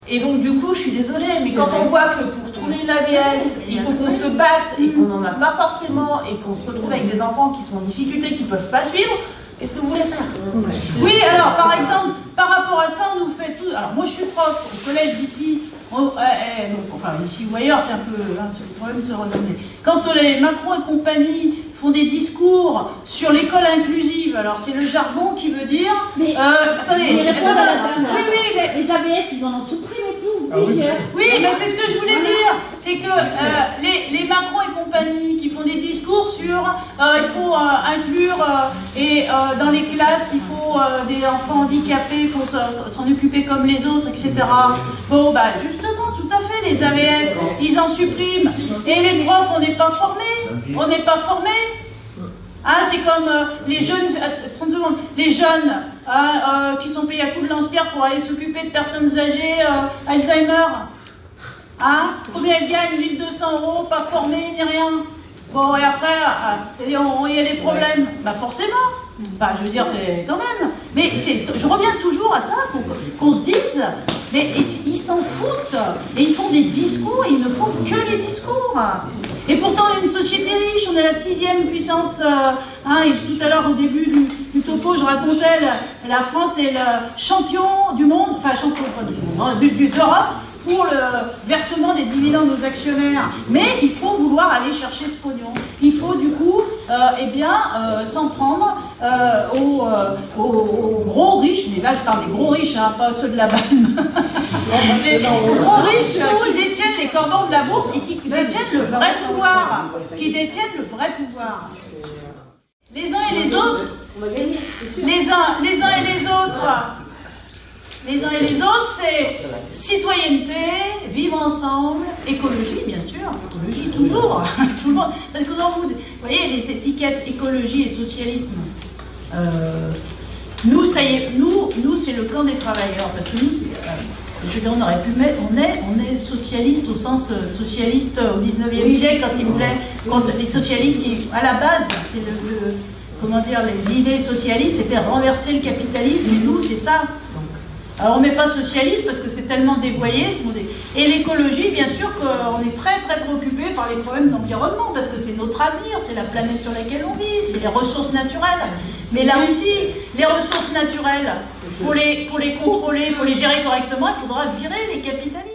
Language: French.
Et donc du coup, je suis désolée, mais quand on voit que pour trouver une AVS, il faut qu'on se batte et qu'on n'en a pas forcément et qu'on se retrouve avec des enfants qui sont en difficulté, qui ne peuvent pas suivre, qu'est-ce que vous voulez faire? Oui, alors par exemple, par rapport à ça, on nous fait tout. Alors moi je suis prof au collège d'ici, enfin ici ou ailleurs, c'est un peu c'est le problème de se redonner. Quand les Macron et compagnie font des discours sur l'école inclusive, alors c'est le jargon qui veut dire. Mais attendez, oui, mais les ABS, ils en ont supprimé tout. Oui, mais c'est ce que je voulais dire. C'est que les Macron et compagnie qui font des discours sur il faut inclure et dans les classes il faut des enfants handicapés, il faut s'en occuper comme les autres, etc. Bon, bah justement, tout à fait, les AVS, ils en suppriment. Et les profs, on n'est pas formés. On n'est pas formés. Hein, c'est comme les jeunes, 30 secondes, les jeunes qui sont payés à coups de lance-pierre pour aller s'occuper de personnes âgées, Alzheimer. Hein, combien ils gagnent? 1 200 €, pas formés, ni rien. Bon, et après, il y a des problèmes. Bah forcément. Bah, je veux dire, c'est quand même. Mais je reviens toujours à ça, qu'on se dise, mais ils s'en foutent. Et ils font des discours, et ils ne font que les discours. Et pourtant, on est une société riche, on est la 6e puissance. Et tout à l'heure, au début du topo, je racontais, la France est le champion du monde, enfin champion pas du monde, d'Europe, pour le versement des dividendes aux actionnaires. Mais il faut vouloir aller chercher ce pognon. Il faut du coup s'en prendre aux gros riches, mais là je parle des gros riches, hein, pas ceux de la BAM. Les gros riches qui détiennent les cordons de la bourse et qui détiennent le vrai pouvoir. Qui détiennent le vrai pouvoir. Les uns et les autres, les uns et les autres. Les uns et les autres, c'est citoyenneté, vivre ensemble, écologie, bien sûr, écologie toujours, tout le monde. Parce que quand vous voyez les étiquettes écologie et socialisme, nous, ça y est, nous c'est le camp des travailleurs, parce que nous, je veux dire, on aurait pu mettre, on est socialiste au sens socialiste au 19e siècle, quand les socialistes qui, à la base, c'est comment dire, les idées socialistes, c'était renverser le capitalisme, et nous, c'est ça. Alors on ne met pas socialiste parce que c'est tellement dévoyé ce modèle. Et l'écologie, bien sûr qu'on est très très préoccupé par les problèmes d'environnement parce que c'est notre avenir, c'est la planète sur laquelle on vit, c'est les ressources naturelles. Mais là aussi, les ressources naturelles, pour les contrôler, pour les gérer correctement, il faudra virer les capitalistes.